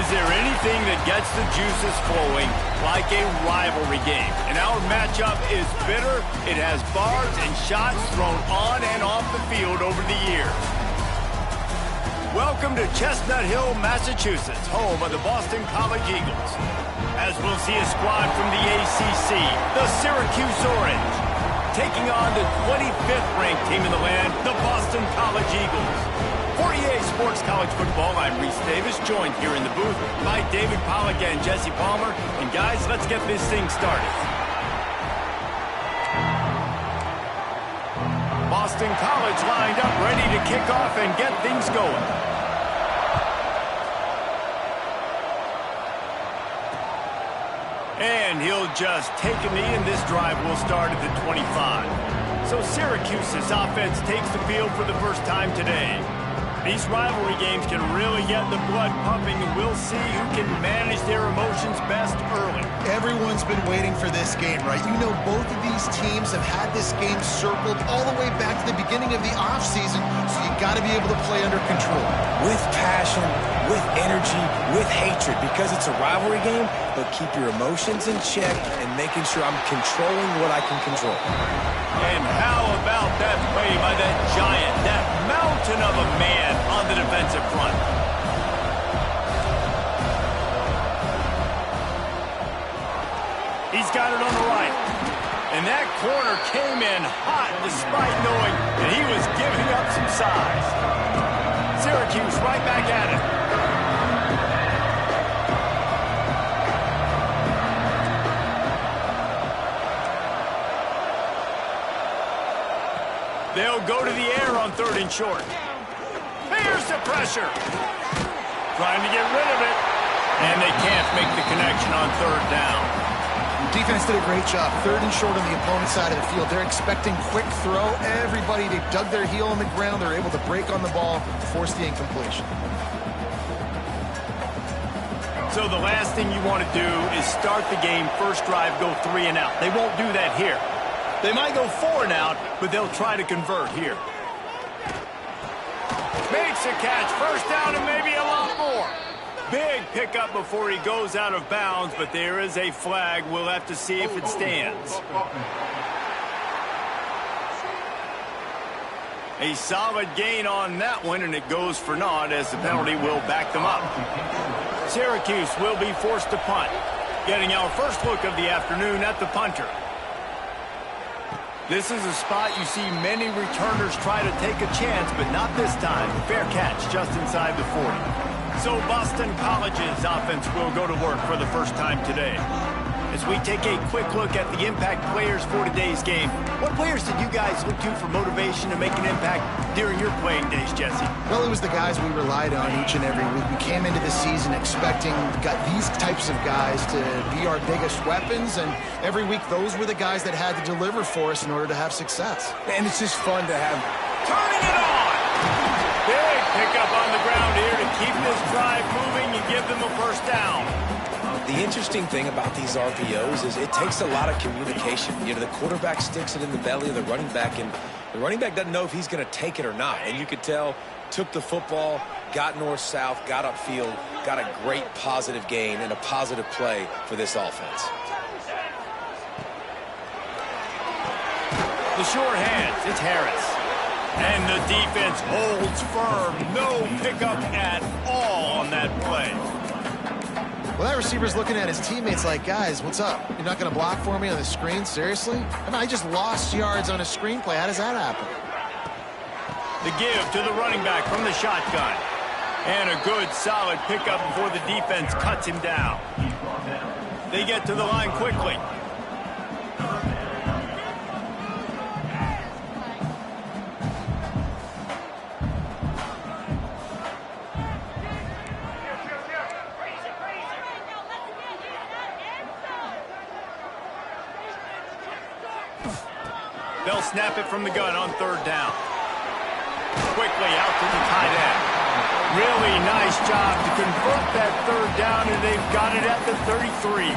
Is there anything that gets the juices flowing like a rivalry game? And our matchup is bitter. It has bars and shots thrown on and off the field over the years. Welcome to Chestnut Hill, Massachusetts, home of the Boston College Eagles. As we'll see a squad from the ACC, the Syracuse Orange, taking on the 25th ranked team in the land, the Boston College Eagles. For EA Sports College Football, I'm Reese Davis, joined here in the booth by David Pollack and Jesse Palmer. And guys, let's get this thing started. Boston College lined up, ready to kick off and get things going. And he'll just take a knee, and this drive will start at the 25. So Syracuse's offense takes the field for the first time today. These rivalry games can really get the blood pumping, and we'll see who can manage their emotions best early. Everyone's been waiting for this game, right? You know, both of these teams have had this game circled all the way back to the beginning of the offseason, so you got to be able to play under control. With passion, with energy, with hatred, because it's a rivalry game, but keep your emotions in check and making sure I'm controlling what I can control. And how about that play by that giant, that mountain of a man on the defensive front? He's got it on the right. And that corner came in hot despite knowing that he was giving up some size. Syracuse right back at it. They'll go to the air on 3rd and short. Here's the pressure. Trying to get rid of it. And they can't make the connection on 3rd down. The defense did a great job. 3rd and short on the opponent's side of the field. They're expecting quick throw. Everybody, they dug their heel on the ground. They're able to break on the ball, force the incompletion. So the last thing you want to do is start the game, first drive, go 3 and out. They won't do that here. They might go 4 and out, but they'll try to convert here. Makes a catch, first down, and maybe a lot more. Big pickup before he goes out of bounds, but there is a flag. We'll have to see if it stands. A solid gain on that one, and it goes for naught as the penalty will back them up. Syracuse will be forced to punt, getting our first look of the afternoon at the punter. This is a spot you see many returners try to take a chance, but not this time. Fair catch just inside the 40. So Boston College's offense will go to work for the first time today. As we take a quick look at the impact players for today's game, what players did you guys look to for motivation to make an impact during your playing days, Jesse? Well, it was the guys we relied on each and every week. We came into the season expecting these types of guys to be our biggest weapons, and every week those were the guys that had to deliver for us in order to have success. And it's just fun to have. Turning it on! Big pickup on the ground here to keep this drive moving and give them a first down. The interesting thing about these RPOs is it takes a lot of communication. You know, the quarterback sticks it in the belly of the running back, and the running back doesn't know if he's going to take it or not. And you could tell, took the football, got north-south, got upfield, got a great positive gain and a positive play for this offense. The short hands, it's Harris. And the defense holds firm. No pickup at all on that play. Well, that receiver's looking at his teammates like, guys, what's up? You're not going to block for me on the screen? Seriously? I mean, I just lost yards on a screenplay. How does that happen? The give to the running back from the shotgun. And a good, solid pickup before the defense cuts him down. They get to the line quickly. They'll snap it from the gun on 3rd down. Quickly out to the tight end. Really nice job to convert that 3rd down, and they've got it at the 33.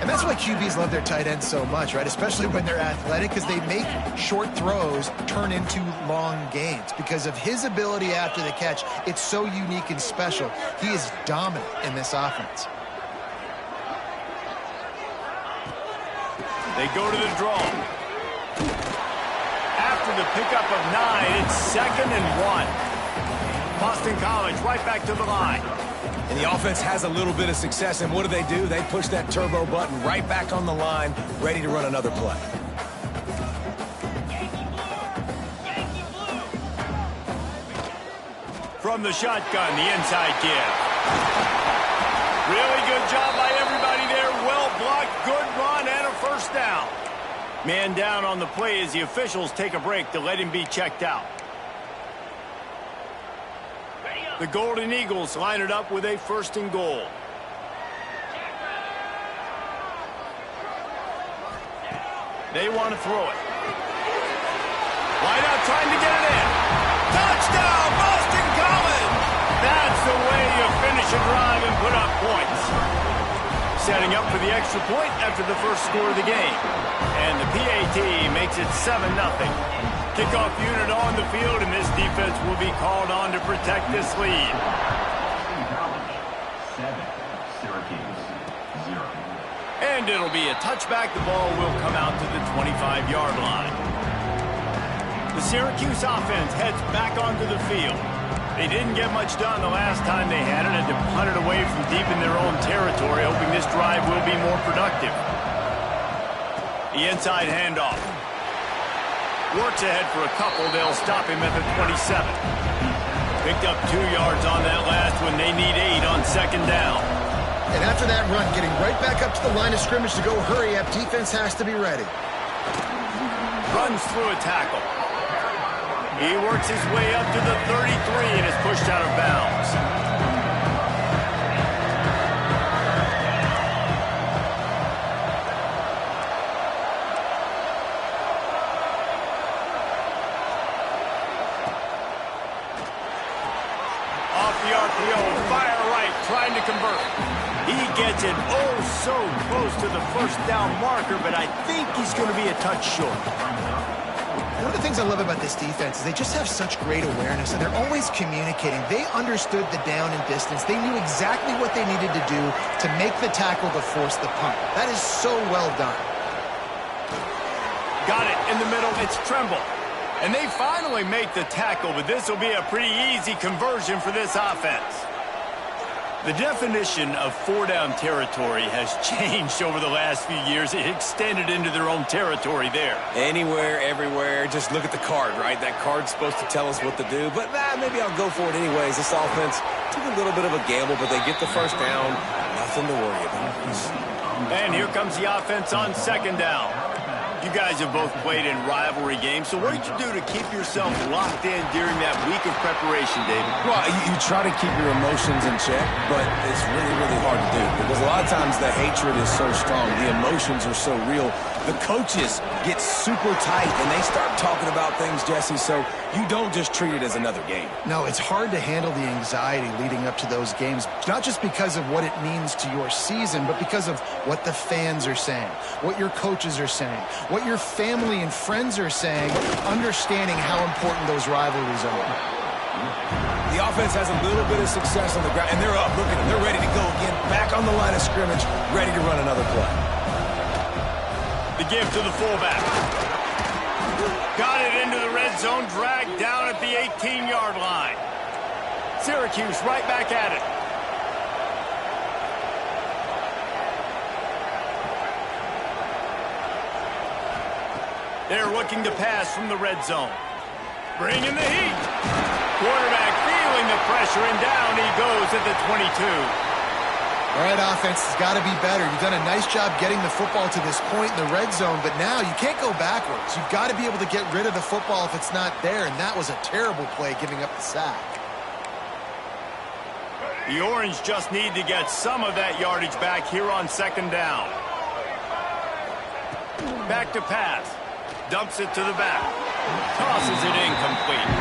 And that's why QBs love their tight ends so much, right? Especially when they're athletic, because they make short throws turn into long gains. Because of his ability after the catch, it's so unique and special. He is dominant in this offense. They go to the draw. After the pickup of 9, it's 2nd and 1. Boston College right back to the line. And the offense has a little bit of success, and what do? They push that turbo button right back on the line, ready to run another play. From the shotgun, the inside give. Really good job by everybody there. Well blocked, good run, and a first down. Man down on the play as the officials take a break to let him be checked out. The Golden Eagles line it up with a 1st and goal. They want to throw it. Line out trying to get it in. Touchdown, Boston College! That's the way you finish a drive and put up points. Setting up for the extra point after the first score of the game. And the PAT makes it 7-0. Kickoff unit on the field, and this defense will be called on to protect this lead. 7, Syracuse 0. And it'll be a touchback. The ball will come out to the 25-yard line. The Syracuse offense heads back onto the field. They didn't get much done the last time they had it, had to punt it away from deep in their own territory, hoping this drive will be more productive. The inside handoff. Works ahead for a couple. They'll stop him at the 27. Picked up 2 yards on that last one. They need 8 on 2nd down. And after that run, getting right back up to the line of scrimmage to go hurry up, defense has to be ready. Runs through a tackle. He works his way up to the 33 and is pushed out of bounds. Off the RPO, fire right, trying to convert. He gets it oh so close to the 1st down marker, but I think he's going to be a touch short. One of the things I love about this defense is they just have such great awareness, and they're always communicating. They understood the down and distance. They knew exactly what they needed to do to make the tackle to force the punt. That is so well done. Got it in the middle. It's Tremble. And they finally make the tackle, but this will be a pretty easy conversion for this offense. The definition of 4-down territory has changed over the last few years. It extended into their own territory there. Anywhere, everywhere, just look at the card, right? That card's supposed to tell us what to do, but maybe I'll go for it anyways. This offense took a little bit of a gamble, but they get the 1st down. Nothing to worry about. And here comes the offense on 2nd down. You guys have both played in rivalry games, so what did you do to keep yourself locked in during that week of preparation, David? Well, you try to keep your emotions in check, but it's really, really hard to do because a lot of times the hatred is so strong. The emotions are so real. The coaches get super tight, and they start talking about things, Jesse, so you don't just treat it as another game. No, it's hard to handle the anxiety leading up to those games, not just because of what it means to your season, but because of what the fans are saying, what your coaches are saying, what your family and friends are saying, understanding how important those rivalries are. The offense has a little bit of success on the ground, and they're up. Look at them. They're ready to go again, back on the line of scrimmage, ready to run another play. The give to the fullback. Got it into the red zone, dragged down at the 18-yard line. Syracuse right back at it. They're looking to pass from the red zone. Bringing the heat. Quarterback feeling the pressure, and down he goes at the 22. All right, offense has got to be better. You've done a nice job getting the football to this point in the red zone, but now you can't go backwards. You've got to be able to get rid of the football if it's not there, and that was a terrible play giving up the sack. The Orange just need to get some of that yardage back here on 2nd down. Back to pass. Dumps it to the back. Tosses it incomplete.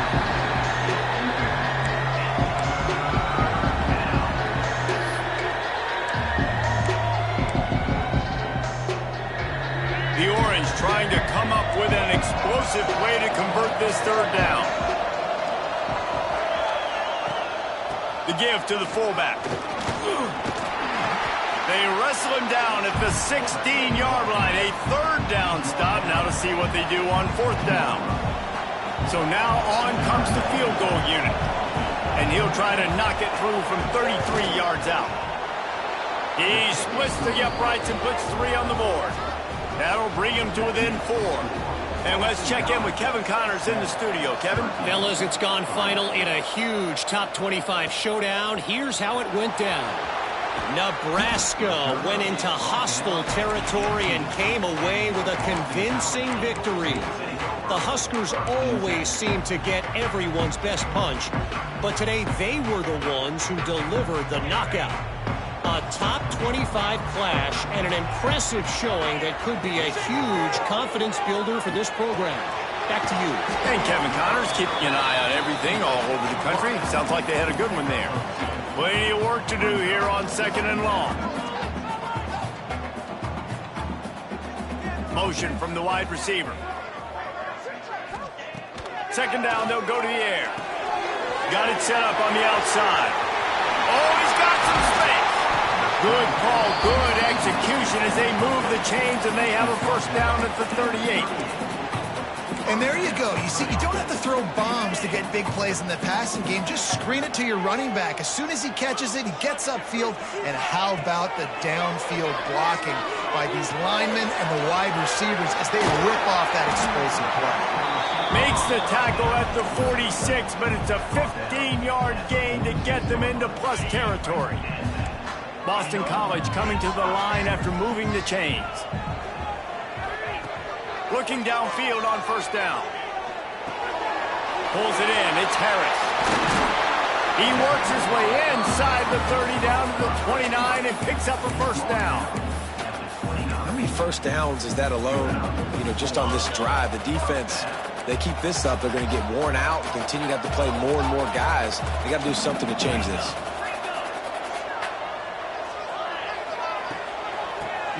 with an explosive way to convert this third down. The give to the fullback. They wrestle him down at the 16-yard line. A third down stop. Now to see what they do on fourth down. So now on comes the field goal unit. And he'll try to knock it through from 33 yards out. He splits the uprights and puts 3 on the board. That'll bring him to within 4. And let's check in with Kevin Connors in the studio. Kevin? Fellas, it's gone final in a huge top 25 showdown. Here's how it went down. Nebraska went into hostile territory and came away with a convincing victory. The Huskers always seem to get everyone's best punch, but today they were the ones who delivered the knockout. A top 25 clash and an impressive showing that could be a huge confidence builder for this program. Back to you. And Kevin Connors keeping an eye on everything all over the country. Sounds like they had a good one there. Plenty of work to do here on 2nd and long. Motion from the wide receiver. 2nd down, they'll go to the air. Got it set up on the outside. Oh, he's got some space. Good call, good execution as they move the chains and they have a first down at the 38. And there you go. You see, you don't have to throw bombs to get big plays in the passing game. Just screen it to your running back. As soon as he catches it, he gets upfield. And how about the downfield blocking by these linemen and the wide receivers as they rip off that explosive play. Makes the tackle at the 46, but it's a 15-yard gain to get them into plus territory. Boston College coming to the line after moving the chains. Looking downfield on first down. Pulls it in. It's Harris. He works his way inside the 30 down to the 29 and picks up a first down. How many first downs is that alone, just on this drive? The defense, they keep this up, they're going to get worn out and continue to have to play more and more guys. They got to do something to change this.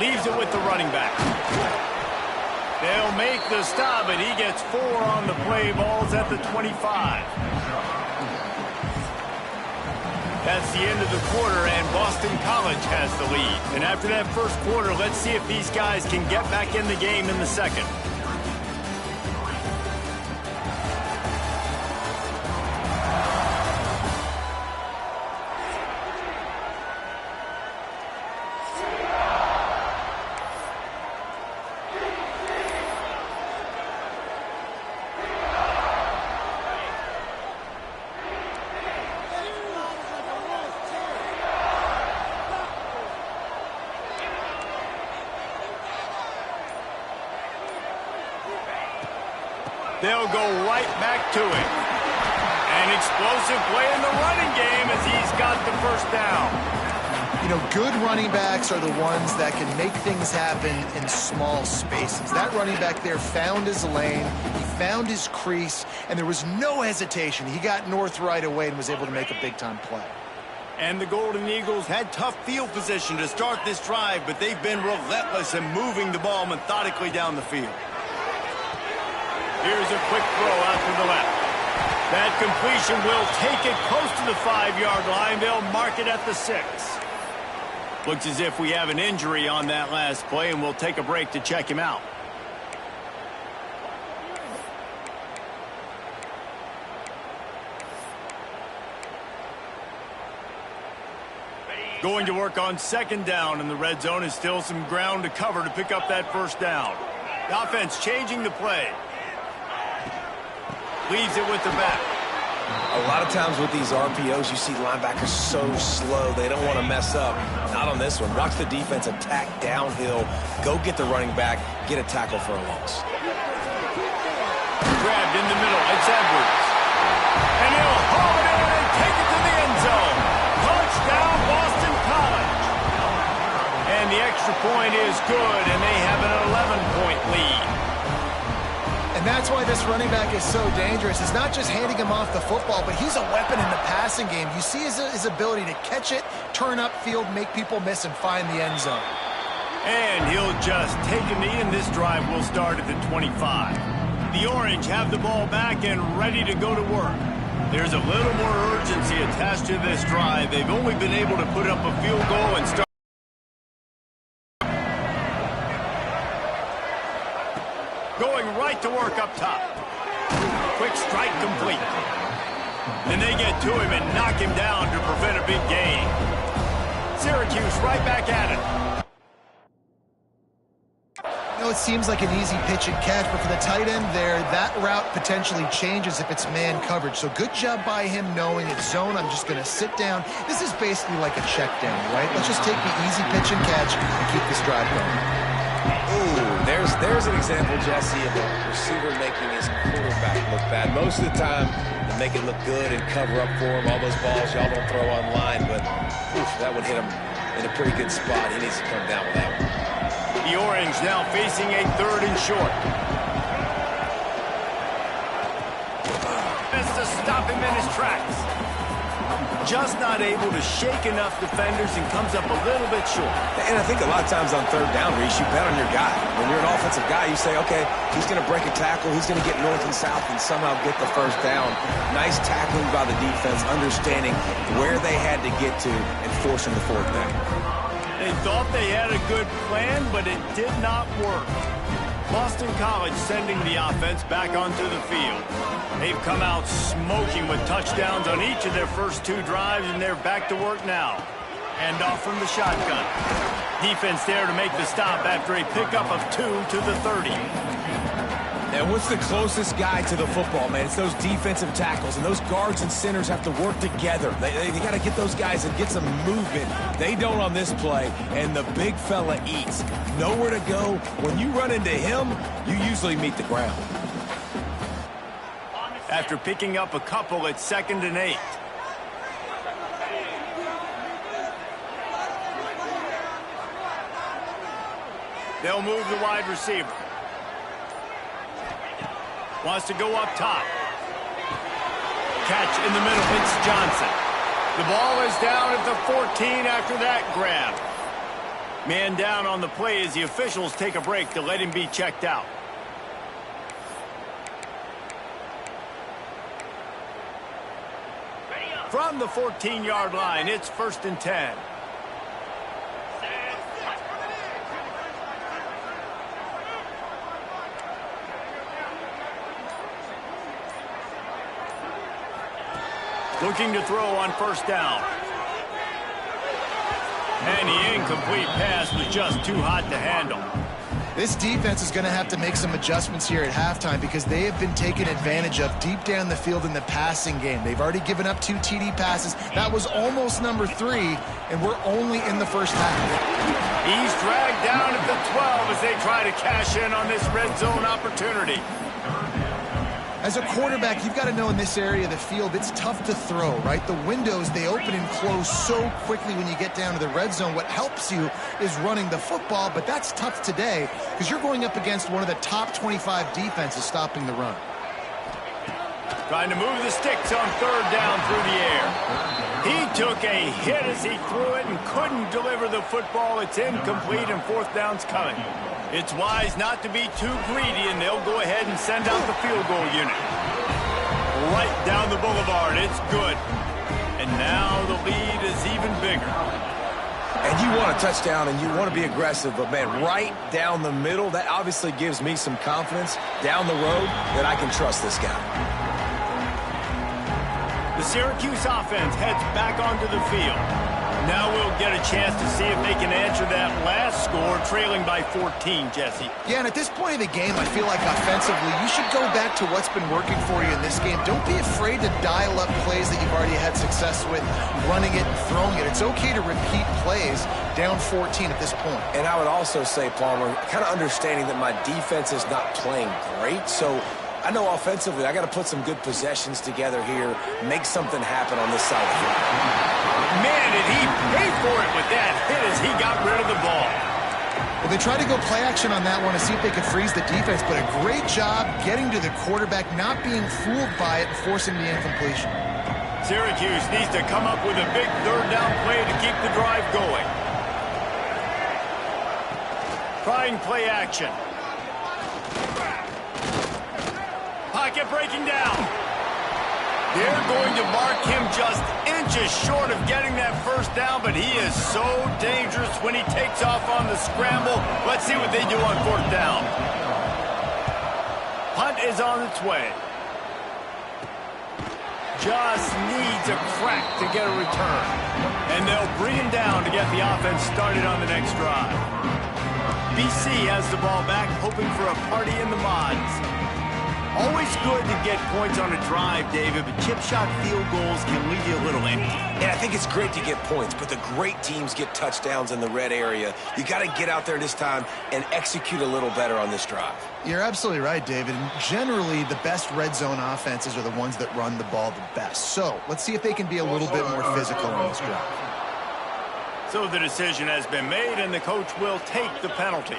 Leaves it with the running back. They'll make the stop, and he gets 4 on the play. Ball's at the 25. That's the end of the quarter, and Boston College has the lead. And after that first quarter, let's see if these guys can get back in the game in the second. They'll go right back to it. An explosive play in the running game as he's got the first down. Good running backs are the ones that can make things happen in small spaces. That running back there found his lane, he found his crease, and there was no hesitation. He got north right away and was able to make a big-time play. And the Golden Eagles had tough field position to start this drive, but they've been relentless in moving the ball methodically down the field. Here's a quick throw out to the left. That completion will take it close to the 5-yard line. They'll mark it at the 6. Looks as if we have an injury on that last play, and we'll take a break to check him out. Going to work on 2nd down, and the red zone is still some ground to cover to pick up that first down. The offense changing the play. Leaves it with the back. A lot of times with these RPOs, you see linebackers so slow. They don't want to mess up. Not on this one. Watch the defense attack downhill. Go get the running back. Get a tackle for a loss. Grabbed in the middle. It's Edwards. And he'll haul it in and take it to the end zone. Touchdown, Boston College. And the extra point is good, and they have an 11-point lead. And that's why this running back is so dangerous. It's not just handing him off the football, but he's a weapon in the passing game. You see his ability to catch it, turn upfield, make people miss, and find the end zone. And he'll just take a knee, and this drive will start at the 25. The Orange have the ball back and ready to go to work. There's a little more urgency attached to this drive. They've only been able to put up a field goal and start. Going right to work up top. Quick strike complete. And they get to him and knock him down to prevent a big gain. Syracuse right back at it. You know, it seems like an easy pitch and catch, but for the tight end there, that route potentially changes if it's man coverage. So good job by him knowing it's zone. I'm just going to sit down. This is basically like a check down, right? Let's just take the easy pitch and catch and keep this drive going. Ooh, there's an example, Jesse, of a receiver making his quarterback look bad. Most of the time, they make it look good and cover up for him. All those balls y'all don't throw online, but oof, that would hit him in a pretty good spot. He needs to come down with that one. The Orange now facing a 3rd and short. Has to stop him in his tracks. Just not able to shake enough defenders and comes up a little bit short. And I think a lot of times on 3rd down, Reese, you bet on your guy. When you're an offensive guy, you say, okay, he's going to break a tackle, he's going to get north and south and somehow get the 1st down. Nice tackling by the defense, understanding where they had to get to and forcing the 4th down. They thought they had a good plan, but it did not work. Boston College sending the offense back onto the field. They've come out smoking with touchdowns on each of their first 2 drives, and they're back to work now. And off from the shotgun. Defense there to make the stop after a pickup of 2 to the 30. And what's the closest guy to the football, man? It's those defensive tackles, and those guards and centers have to work together. They got to get those guys and get some movement. They don't on this play, and the big fella eats. Nowhere to go. When you run into him, you usually meet the ground. After picking up a couple at 2nd and 8. They'll move the wide receiver. Wants to go up top. Catch in the middle. It's Johnson. The ball is down at the 14 after that grab. Man down on the play as the officials take a break to let him be checked out. From the 14-yard line, it's 1st and 10. Looking to throw on 1st down. And the incomplete pass was just too hot to handle. This defense is going to have to make some adjustments here at halftime because they have been taken advantage of deep down the field in the passing game. They've already given up 2 TD passes. That was almost number 3, and we're only in the first half. He's dragged down at the 12 as they try to cash in on this red zone opportunity. As a quarterback, you've got to know in this area of the field, it's tough to throw, right? The windows, they open and close so quickly when you get down to the red zone. What helps you is running the football, but that's tough today because you're going up against one of the top 25 defenses stopping the run. Trying to move the sticks on 3rd down through the air. He took a hit as he threw it and couldn't deliver the football. It's incomplete and 4th down's coming. It's wise not to be too greedy, and they'll go ahead and send out the field goal unit. Right down the boulevard. It's good. And now the lead is even bigger. And you want a touchdown, and you want to be aggressive, but, man, right down the middle, that obviously gives me some confidence down the road that I can trust this guy. The Syracuse offense heads back onto the field. Now we'll get a chance to see if they can answer that last score, trailing by 14, Jesse. Yeah, and at this point of the game, I feel like offensively, you should go back to what's been working for you in this game. Don't be afraid to dial up plays that you've already had success with, running it and throwing it. It's okay to repeat plays down 14 at this point. And I would also say, Palmer, kind of understanding that my defense is not playing great, so I know offensively I got to put some good possessions together here, make something happen on this side of the field. Man, did he pay for it with that hit as he got rid of the ball. Well, they tried to go play action on that one to see if they could freeze the defense, but a great job getting to the quarterback, not being fooled by it and forcing the incompletion. Syracuse needs to come up with a big 3rd down play to keep the drive going. Trying play action. Pocket breaking down. They're going to mark him just inches short of getting that first down, but he is so dangerous when he takes off on the scramble. Let's see what they do on fourth down. Punt is on its way. Just needs a crack to get a return. And they'll bring him down to get the offense started on the next drive. BC has the ball back, hoping for a party in the mods. Always good to get points on a drive, David, but chip shot field goals can leave you a little empty. And I think it's great to get points, but the great teams get touchdowns in the red area. You got to get out there this time and execute a little better on this drive. You're absolutely right, David. And generally, the best red zone offenses are the ones that run the ball the best. So let's see if they can be a little bit more physical on this drive. So the decision has been made, and the coach will take the penalty.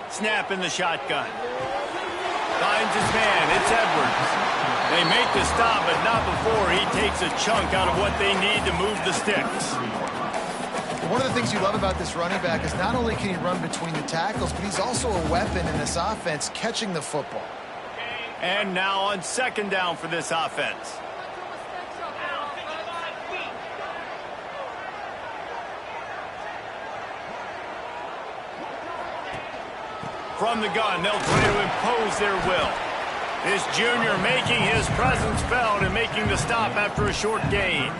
Snap in the shotgun. Finds his man. It's Edwards. They make the stop, but not before he takes a chunk out of what they need to move the sticks. One of the things you love about this running back is not only can he run between the tackles, but he's also a weapon in this offense, catching the football. And now on second down for this offense. From the gun, they'll try to impose their will. This junior making his presence felt and making the stop after a short gain.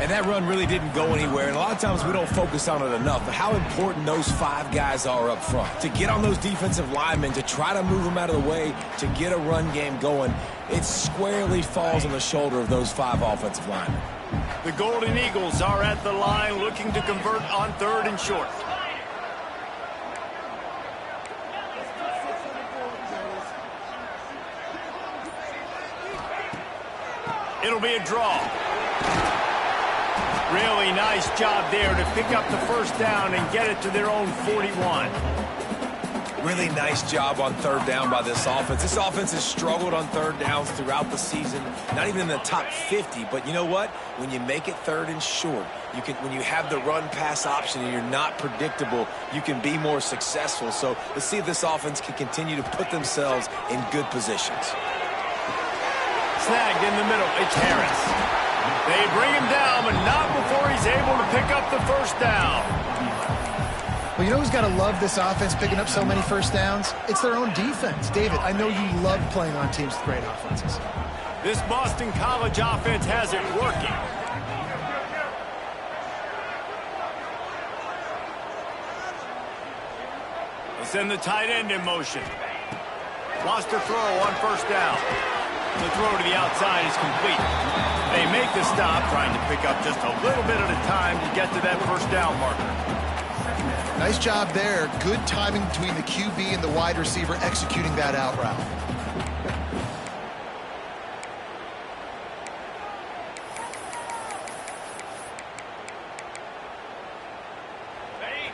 And that run really didn't go anywhere, and a lot of times we don't focus on it enough, but how important those 5 guys are up front. To get on those defensive linemen, to try to move them out of the way, to get a run game going, it squarely falls on the shoulder of those 5 offensive linemen. The Golden Eagles are at the line looking to convert on third and short. It'll be a draw. Really nice job there to pick up the first down and get it to their own 41. Really nice job on third down by this offense. This offense has struggled on third downs throughout the season, not even in the top 50. But you know what? When you make it third and short, when you have the run-pass option and you're not predictable, you can be more successful. So let's see if this offense can continue to put themselves in good positions. Snagged in the middle. It's Harris. They bring him down, but not before he's able to pick up the first down. Well, you know who's got to love this offense picking up so many first downs? It's their own defense. David, I know you love playing on teams with great offenses. This Boston College offense has it working. They send the tight end in motion. Wants to throw on first down. The throw to the outside is complete. They make the stop, trying to pick up just a little bit at a time to get to that first down marker. Nice job there. Good timing between the QB and the wide receiver executing that out route.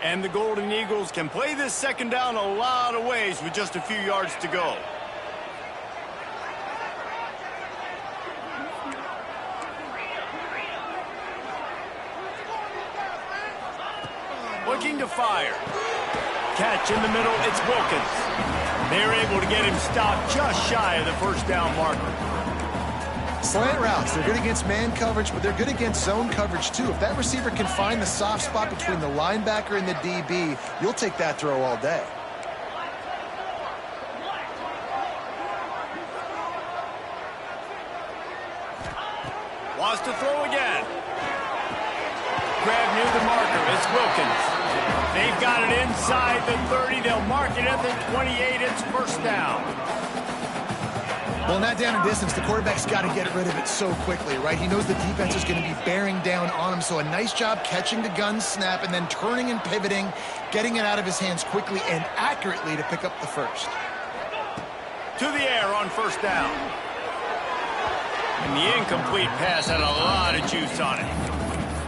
And the Golden Eagles can play this second down a lot of ways with just a few yards to go. Looking to fire. Catch in the middle, it's Wilkins. They're able to get him stopped just shy of the first down marker. Slant routes, they're good against man coverage, but they're good against zone coverage too. If that receiver can find the soft spot between the linebacker and the DB, you'll take that throw all day. Wants to throw again. Grab near the marker, it's Wilkins. They've got it inside the 30. They'll mark it at the 28. It's first down. Well, in that down and distance, the quarterback's got to get rid of it so quickly, right? He knows the defense is going to be bearing down on him, so a nice job catching the gun snap and then turning and pivoting, getting it out of his hands quickly and accurately to pick up the first. To the air on first down. And the incomplete pass had a lot of juice on it.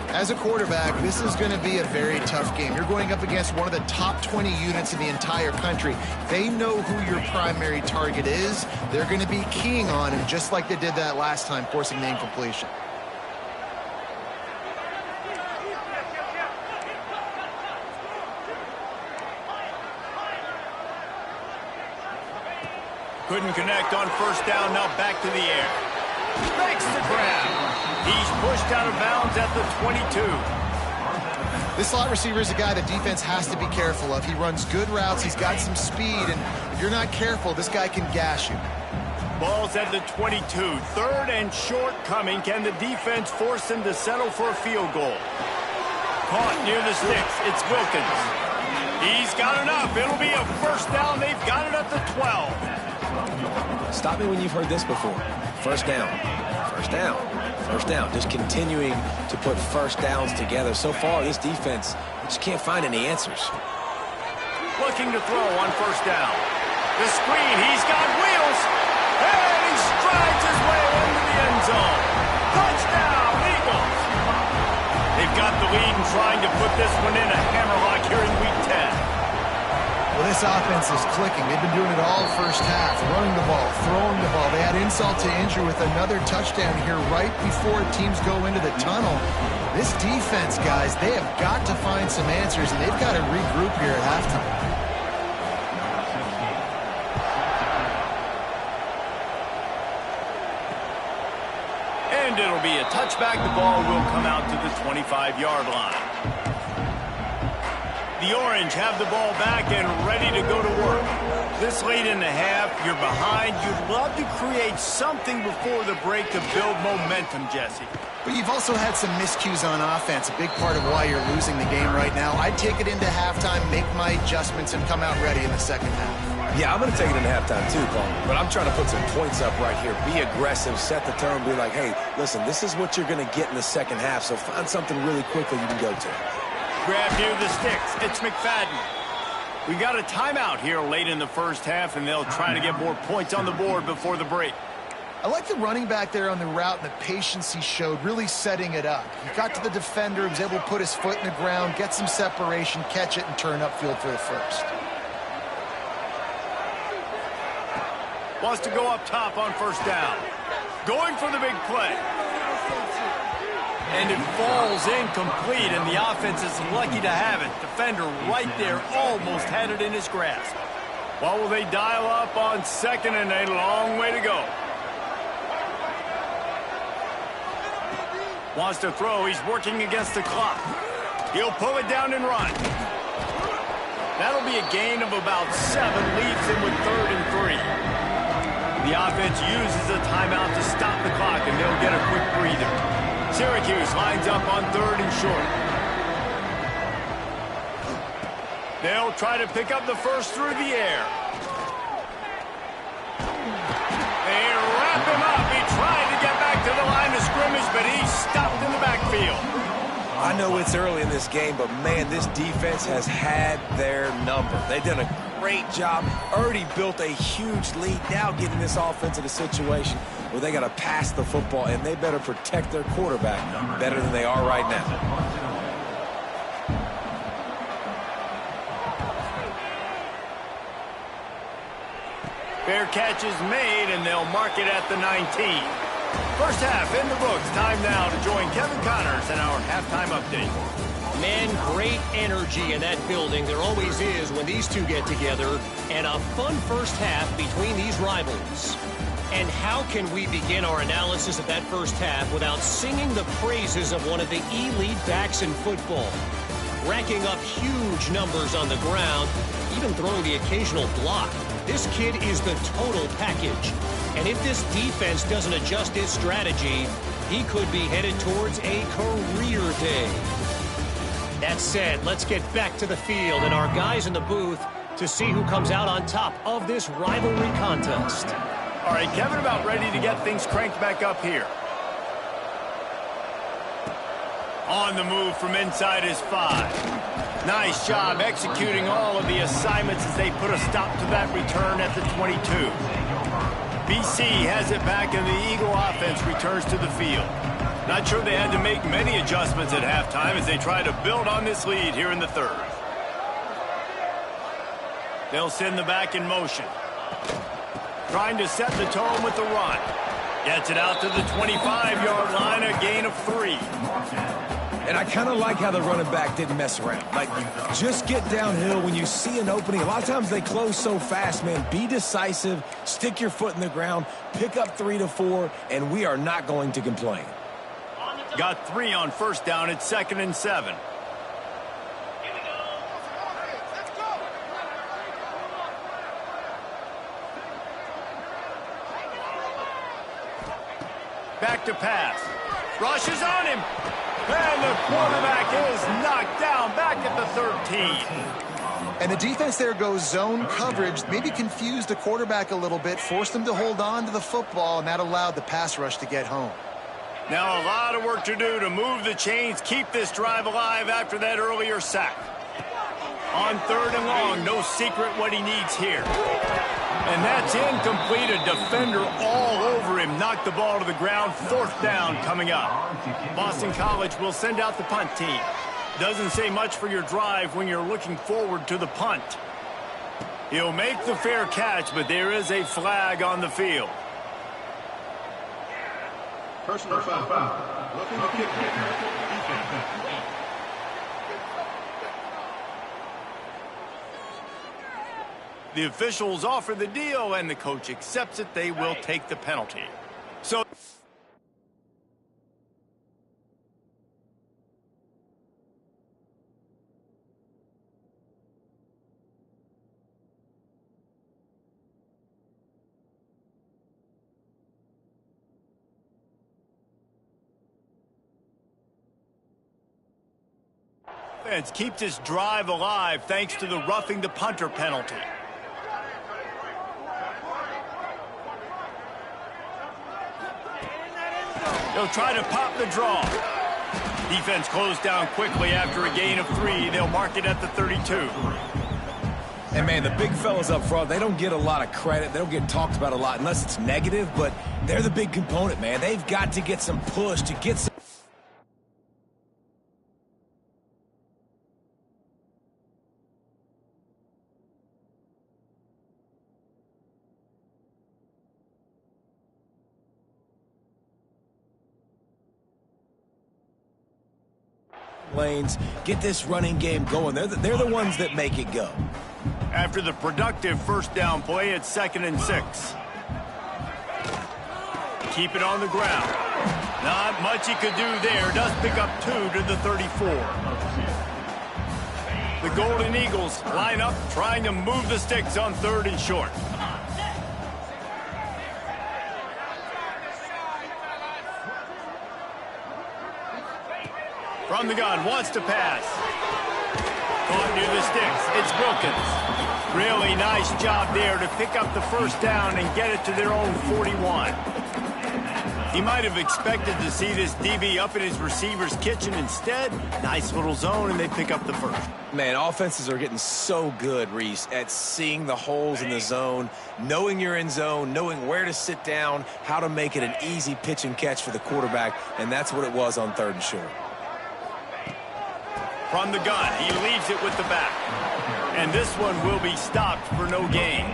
As a quarterback, this is going to be a very tough game. You're going up against one of the top 20 units in the entire country. They know who your primary target is. They're going to be keying on him, just like they did that last time, forcing the incompletion. Couldn't connect on first down, now back to the air. Makes the grab. He's pushed out of bounds at the 22. This slot receiver is a guy the defense has to be careful of. He runs good routes, he's got some speed, and if you're not careful, this guy can gash you. Ball's at the 22. Third and short coming. Can the defense force him to settle for a field goal? Caught near the sticks. It's Wilkins. He's got enough. It'll be a first down. They've got it at the 12. Stop me when you've heard this before. First down. First down. First down. Just continuing to put first downs together. So far, this defense just can't find any answers. Looking to throw on first down. The screen. He's got wheels. And he strides his way into the end zone. Touchdown, Eagles. They've got the lead and trying to put this one in a hammerlock here in Week 10. Well, this offense is clicking. They've been doing it all first half, running the ball, throwing the ball. They had insult to injury with another touchdown here right before teams go into the tunnel. This defense, guys, they have got to find some answers, and they've got to regroup here at halftime. And it'll be a touchback. The ball will come out to the 25-yard line. The Orange have the ball back and ready to go to work. This late in the half, you're behind. You'd love to create something before the break to build momentum, Jesse. But you've also had some miscues on offense, a big part of why you're losing the game right now. I'd take it into halftime, make my adjustments, and come out ready in the second half. Yeah, I'm going to take it into halftime too, Paul. But I'm trying to put some points up right here. Be aggressive, set the tone, be like, hey, listen, this is what you're going to get in the second half, so find something really quickly you can go to. Grab near the sticks. It's McFadden. We got a timeout here late in the first half, and they'll try to get more points on the board before the break. I like the running back there on the route and the patience he showed, really setting it up. He got to the defender, he was able to put his foot in the ground, get some separation, catch it, and turn upfield for the first. Wants to go up top on first down. Going for the big play. And it falls incomplete, and the offense is lucky to have it. Defender right there almost had it in his grasp. Well, will they dial up on second, and a long way to go. Wants to throw. He's working against the clock. He'll pull it down and run. That'll be a gain of about 7. Leaves him with 3rd and 3. The offense uses a timeout to stop the clock, and they'll get a quick breather. Syracuse lines up on 3rd and short. They'll try to pick up the first through the air. They wrap him up. He tried to get back to the line of scrimmage, but he's stopped in the backfield. I know it's early in this game, but, man, this defense has had their number. They've done a great job, already built a huge lead, now getting this offense in a situation where they got to pass the football, and they better protect their quarterback better than they are right now. Fair catch is made, and they'll mark it at the 19. First half in the books. Time now to join Kevin Connors in our halftime update. Man, great energy in that building. There always is when these two get together. And a fun first half between these rivals. And how can we begin our analysis of that first half without singing the praises of one of the elite backs in football? Racking up huge numbers on the ground, even throwing the occasional block. This kid is the total package. And if this defense doesn't adjust its strategy, he could be headed towards a career day. That said, let's get back to the field and our guys in the booth to see who comes out on top of this rivalry contest. All right, Kevin, about ready to get things cranked back up here. On the move from inside his 5. Nice job executing all of the assignments as they put a stop to that return at the 22. BC has it back, and the Eagle offense returns to the field. Not sure they had to make many adjustments at halftime as they try to build on this lead here in the third. They'll send the back in motion. Trying to set the tone with the run. Gets it out to the 25-yard line, a gain of 3. And I kind of like how the running back didn't mess around. Like, just get downhill when you see an opening. A lot of times they close so fast, man. Be decisive, stick your foot in the ground, pick up 3 to 4, and we are not going to complain. Got 3 on first down. It's 2nd and 7. Back to pass. Rushes on him. And the quarterback is knocked down back at the 13. And the defense there goes zone coverage, maybe confused the quarterback a little bit, forced him to hold on to the football, and that allowed the pass rush to get home. Now a lot of work to do to move the chains, keep this drive alive after that earlier sack. On 3rd and long, no secret what he needs here. And that's incomplete. A defender all over him. Knocked the ball to the ground. 4th down coming up. Boston College will send out the punt team. Doesn't say much for your drive when you're looking forward to the punt. He'll make the fair catch, but there is a flag on the field. Personal foul. Looking to kick defense. The officials offer the deal, and the coach accepts it. They will take the penalty. So offense keeps this drive alive thanks to the roughing the punter penalty. They'll try to pop the draw. Defense closed down quickly after a gain of 3. They'll mark it at the 32. And, man, the big fellas up front, they don't get a lot of credit. They don't get talked about a lot unless it's negative, but they're the big component, man. They've got to get some push to get some... lanes, get this running game going. They're the ones that make it go. After the productive first down play, it's 2nd and 6. Keep it on the ground. Not much he could do there. Does pick up 2 to the 34. The Golden Eagles line up trying to move the sticks on 3rd and short. From the gun, wants to pass. Caught near the sticks. It's Wilkins. Really nice job there to pick up the first down and get it to their own 41. He might have expected to see this DB up in his receiver's kitchen. Instead, nice little zone, and they pick up the first. Man, offenses are getting so good, Reese, at seeing the holes in the zone, knowing you're in zone, knowing where to sit down, how to make it an easy pitch and catch for the quarterback, and that's what it was on 3rd and short. From the gun, he leaves it with the back. And this one will be stopped for no gain.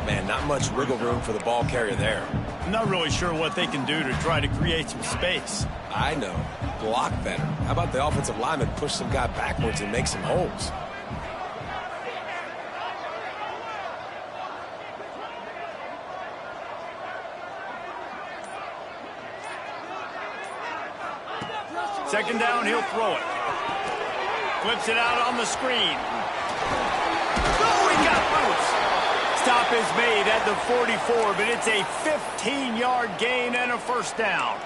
Man, not much wiggle room for the ball carrier there. I'm not really sure what they can do to try to create some space. I know. Block better. How about the offensive lineman push some guy backwards and make some holes? Second down, he'll throw it. Flips it out on the screen. Oh, he got loose. Stop is made at the 44, but it's a 15-yard gain and a first down.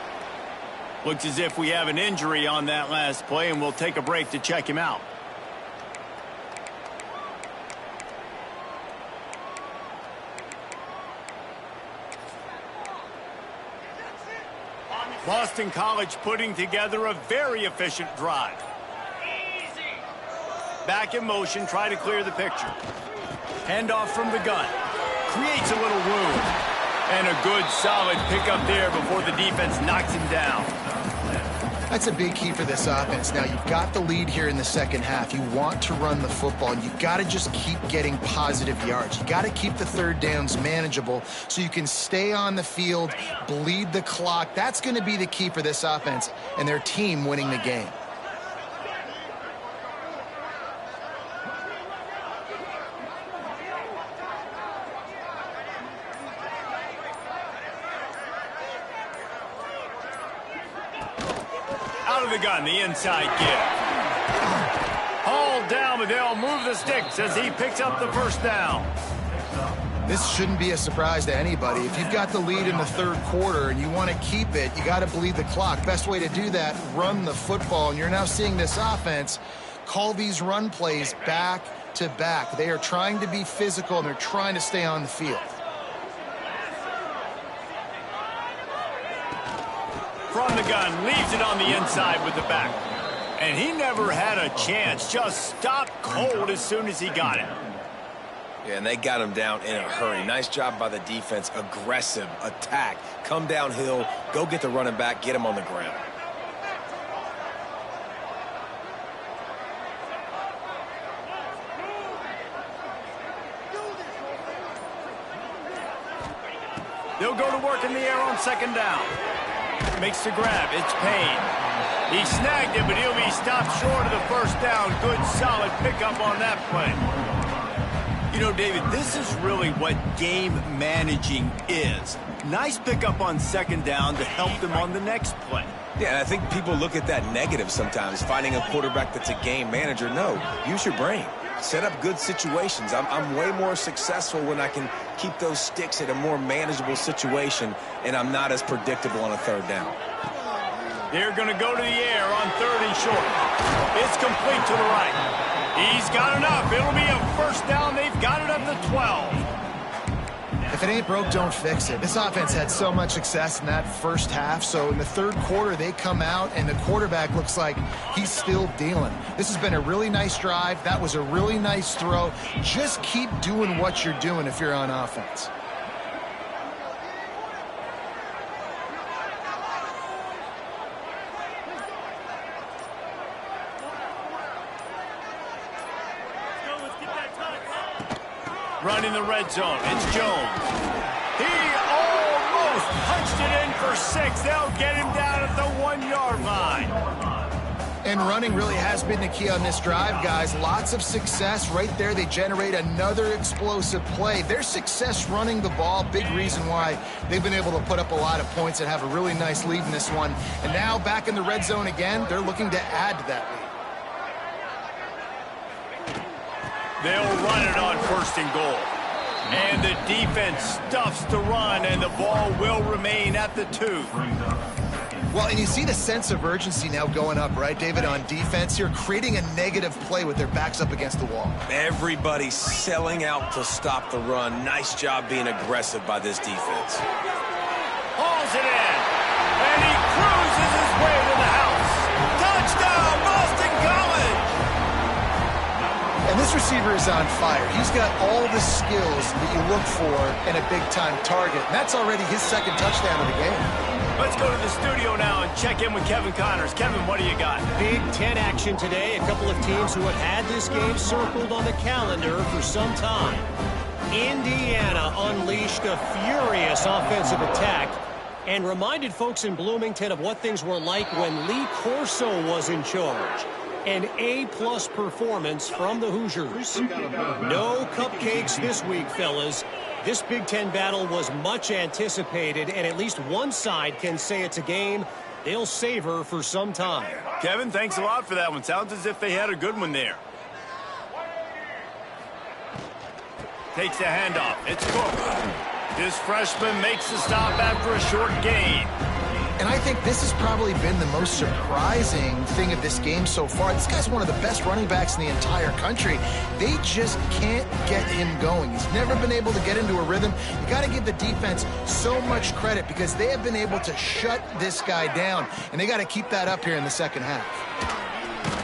Looks as if we have an injury on that last play, and we'll take a break to check him out. Boston College putting together a very efficient drive. Back in motion, try to clear the picture. Handoff from the gun. Creates a little room. And a good, solid pickup there before the defense knocks him down. That's a big key for this offense. Now, you've got the lead here in the second half. You want to run the football, and you've got to just keep getting positive yards. You got to keep the third downs manageable so you can stay on the field, bleed the clock. That's going to be the key for this offense and their team winning the game. Out of the gun, the inside give. Hauled down, but they'll move the sticks as he picks up the first down. This shouldn't be a surprise to anybody. If you've got the lead in the third quarter and you want to keep it, you got to bleed the clock. Best way to do that, run the football. And you're now seeing this offense call these run plays back to back. They are trying to be physical, and they're trying to stay on the field. From the gun, leaves it on the inside with the back. And he never had a chance, just stopped cold as soon as he got it. Yeah, and they got him down in a hurry. Nice job by the defense. Aggressive attack. Come downhill, go get the running back, get him on the ground. They'll go to work in the air on second down. Makes the grab. It's Payne. He snagged it, but he'll be stopped short of the first down. Good, solid pickup on that play. You know, David, this is really what game managing is. Nice pickup on second down to help them on the next play. Yeah, and I think people look at that negative sometimes, finding a quarterback that's a game manager. No, use your brain. Set up good situations. I'm way more successful when I can keep those sticks at a more manageable situation, and I'm not as predictable on a third down. They're going to go to the air on third and short. It's complete to the right. He's got enough. It'll be a first down. They've got it up to 12. If it ain't broke, don't fix it. This offense had so much success in that first half, so in the third quarter, they come out, and the quarterback looks like he's still dealing. This has been a really nice drive. That was a really nice throw. Just keep doing what you're doing if you're on offense. Running the red zone, it's Jones. He almost punched it in for 6. They'll get him down at the 1-yard line. And running really has been the key on this drive, guys. Lots of success right there. They generate another explosive play. Their success running the ball, big reason why they've been able to put up a lot of points and have a really nice lead in this one. And now back in the red zone again, they're looking to add to that lead. They'll run it on first and goal. And the defense stuffs the run, and the ball will remain at the 2. Well, and you see the sense of urgency now going up, right, David, on defense here, creating a negative play with their backs up against the wall. Everybody's selling out to stop the run. Nice job being aggressive by this defense. Hauls it in, and he cruises his way to the house. Touchdown, Boston College! And this receiver is on fire. He's got all the skills that you look for in a big-time target. And that's already his second touchdown of the game. Let's go to the studio now and check in with Kevin Connors. Kevin, what do you got? Big Ten action today. A couple of teams who have had this game circled on the calendar for some time. Indiana unleashed a furious offensive attack and reminded folks in Bloomington of what things were like when Lee Corso was in charge. An A-plus performance from the Hoosiers. No cupcakes this week, fellas. This Big Ten battle was much anticipated, and at least one side can say it's a game they'll savor for some time. Kevin, thanks a lot for that one. Sounds as if they had a good one there. Takes the handoff. It's Cook. This freshman makes the stop after a short gain. And I think this has probably been the most surprising thing of this game so far. This guy's one of the best running backs in the entire country. They just can't get him going. He's never been able to get into a rhythm. You got to give the defense so much credit because they have been able to shut this guy down. And they got to keep that up here in the second half.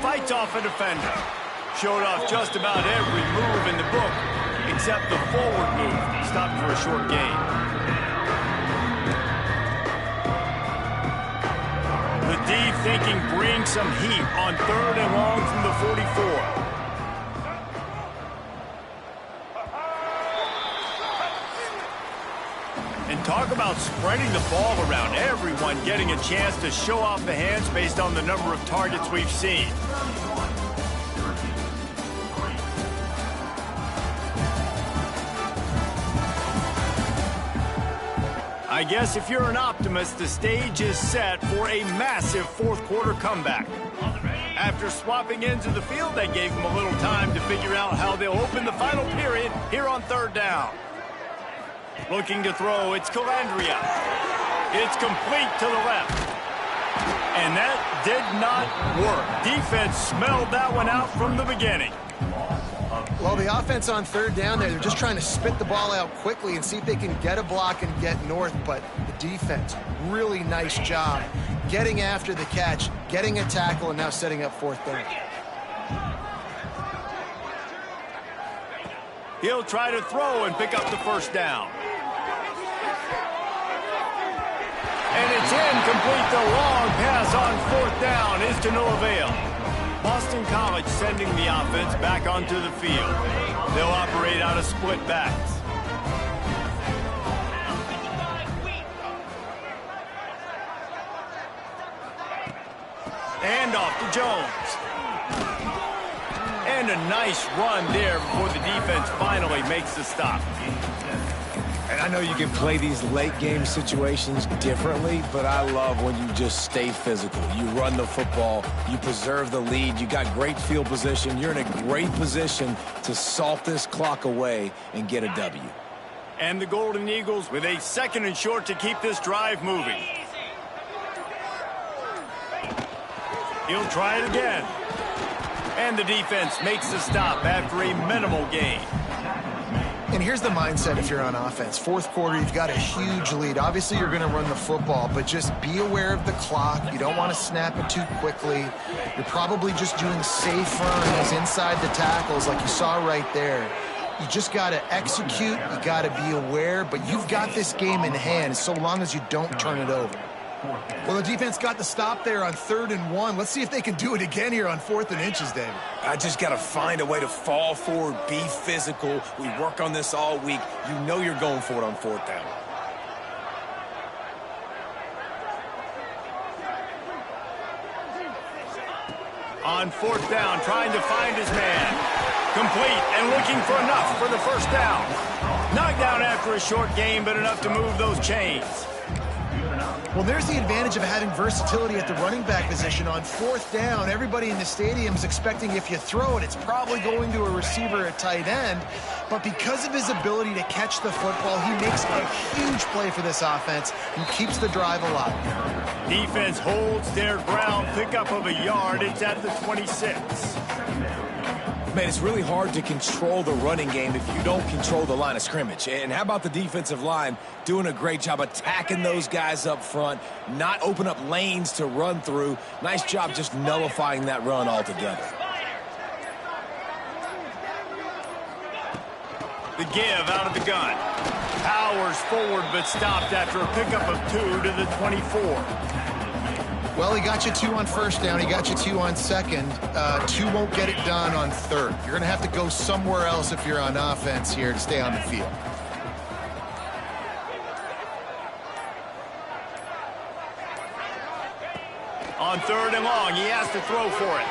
Fights off a defender. Showed off just about every move in the book except the forward move. Stopped for a short gain. The D thinking bring some heat on 3rd and long from the 44. And talk about spreading the ball around. Everyone getting a chance to show off the hands based on the number of targets we've seen. I guess if you're an optimist, the stage is set for a massive fourth quarter comeback. After swapping ends of the field, that gave them a little time to figure out how they'll open the final period here on 3rd down. Looking to throw, it's Calandria. It's complete to the left. And that did not work. Defense smelled that one out from the beginning. Well, the offense on 3rd down there, they're just trying to spit the ball out quickly and see if they can get a block and get north. But the defense, really nice job getting after the catch, getting a tackle, and now setting up 4th down. He'll try to throw and pick up the 1st down. And it's incomplete. The long pass on 4th down is to no avail. Boston College sending the offense back onto the field. They'll operate out of split backs. And off to Jones. And a nice run there before the defense finally makes the stop. And I know you can play these late-game situations differently, but I love when you just stay physical. You run the football, you preserve the lead, you got great field position, you're in a great position to salt this clock away and get a W. And the Golden Eagles with a 2nd and short to keep this drive moving. He'll try it again. And the defense makes the stop after a minimal gain. And here's the mindset if you're on offense. 4th quarter, you've got a huge lead. Obviously, you're going to run the football, but just be aware of the clock. You don't want to snap it too quickly. You're probably just doing safe runs inside the tackles like you saw right there. You just got to execute. You got to be aware, but you've got this game in hand so long as you don't turn it over. Well, the defense got the stop there on 3rd and 1. Let's see if they can do it again here on 4th and inches, David. I just got to find a way to fall forward, be physical. We work on this all week. You know you're going for it on 4th down. On 4th down, trying to find his man. Complete and looking for enough for the 1st down. Knocked down after a short game, but enough to move those chains. Well, there's the advantage of having versatility at the running back position. On 4th down, everybody in the stadium is expecting if you throw it, it's probably going to a receiver at tight end. But because of his ability to catch the football, he makes a huge play for this offense and keeps the drive alive. Defense holds their ground, pickup of a yard. It's at the 26. Man, it's really hard to control the running game if you don't control the line of scrimmage. And how about the defensive line doing a great job attacking those guys up front, not open up lanes to run through. Nice job just nullifying that run altogether. The give out of the gun. Powers forward but stopped after a pickup of 2 to the 24. Well, he got you 2 on 1st down. He got you 2 on 2nd. 2 won't get it done on 3rd. You're going to have to go somewhere else if you're on offense here to stay on the field. On 3rd and long, he has to throw for it.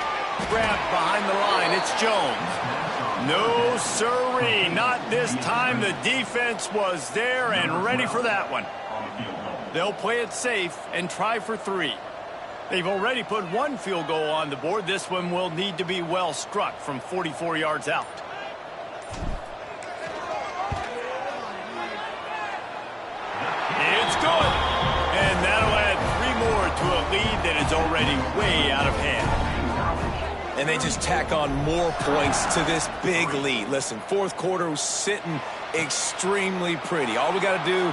Grabbed behind the line, it's Jones. No sirree, not this time. The defense was there and ready for that one. They'll play it safe and try for 3. They've already put 1 field goal on the board. This one will need to be well struck from 44 yards out. It's good. And that'll add 3 more to a lead that is already way out of hand. And they just tack on more points to this big lead. Listen, 4th quarter was sitting extremely pretty. All we got to do,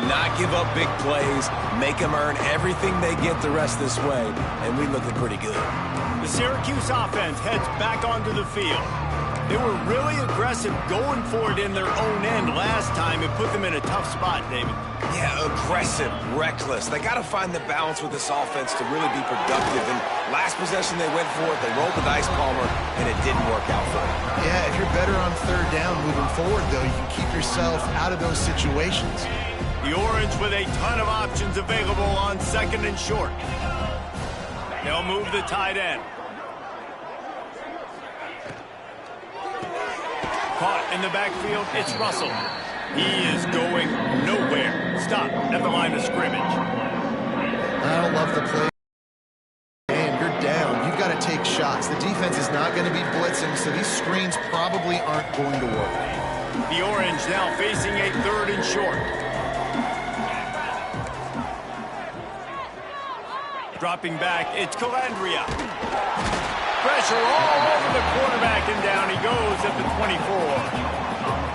not give up big plays, make them earn everything they get the rest this way, and we looking pretty good. The Syracuse offense heads back onto the field. They were really aggressive going for it in their own end last time. It put them in a tough spot, David. Yeah, aggressive, reckless. They got to find the balance with this offense to really be productive. And last possession they went for it. They rolled the dice, Palmer, and it didn't work out for them. Yeah, if you're better on third down moving forward, though, you can keep yourself out of those situations. The Orange with a ton of options available on second and short. They'll move the tight end. Caught in the backfield, it's Russell. He is going nowhere. Stop at the line of scrimmage. I don't love the play. And you're down. You've got to take shots. The defense is not going to be blitzing, so these screens probably aren't going to work. The Orange now facing a third and short. Dropping back, it's Calandria. Pressure all over the quarterback, and down he goes at the 24.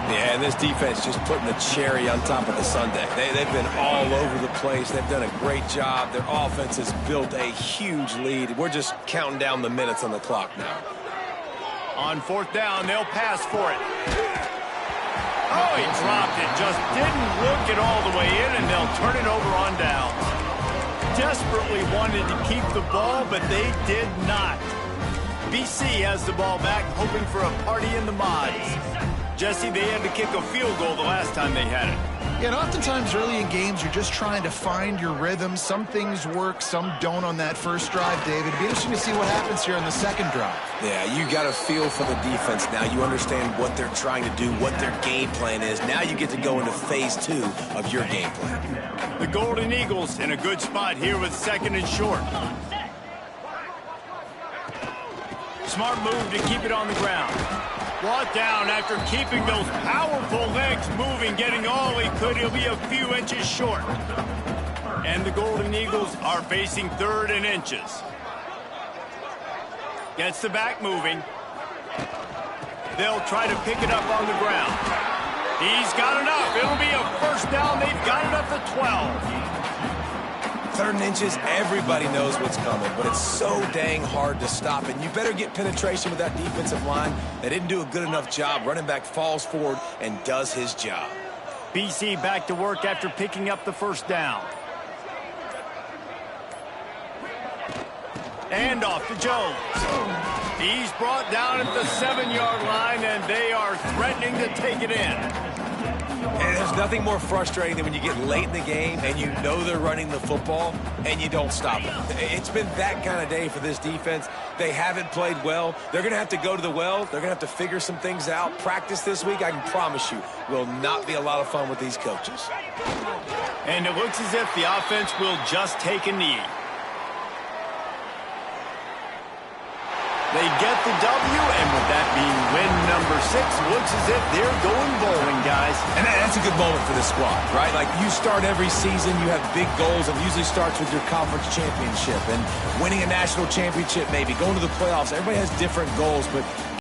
Yeah, and this defense just putting the cherry on top of the sundae. They've been all over the place. They've done a great job. Their offense has built a huge lead. We're just counting down the minutes on the clock now. On fourth down, they'll pass for it. Oh, he dropped it. Just didn't look it all the way in, and they'll turn it over on downs. Desperately wanted to keep the ball, but they did not. BC has the ball back, hoping for a party in the mods. Jesse, they had to kick a field goal the last time they had it. Yeah, and oftentimes early in games, you're just trying to find your rhythm. Some things work, some don't on that first drive, David. It'll be interesting to see what happens here on the second drive. Yeah, you got a feel for the defense now. You understand what they're trying to do, what their game plan is. Now you get to go into phase 2 of your game plan. The Golden Eagles in a good spot here with second and short. Smart move to keep it on the ground. Brought down after keeping those powerful legs moving, getting all he could. He'll be a few inches short. And the Golden Eagles are facing third and inches. Gets the back moving. They'll try to pick it up on the ground. He's got enough. It'll be a first down. They've got it up to 12. Third and inches, everybody knows what's coming, but it's so dang hard to stop. And you better get penetration with that defensive line. They didn't do a good enough job. Running back falls forward and does his job. BC back to work after picking up the first down. And off to Jones. He's brought down at the 7-yard line, and they are threatening to take it in. And there's nothing more frustrating than when you get late in the game and you know they're running the football and you don't stop them. It's been that kind of day for this defense. They haven't played well. They're going to have to go to the well. They're going to have to figure some things out. Practice this week, I can promise you, will not be a lot of fun with these coaches. And it looks as if the offense will just take a knee. They get the W, and with that being win number 6, looks as if they're going bowling, guys. And that's a good moment for this squad, right? Like, you start every season, you have big goals, and usually starts with your conference championship and winning a national championship, maybe going to the playoffs. Everybody has different goals, but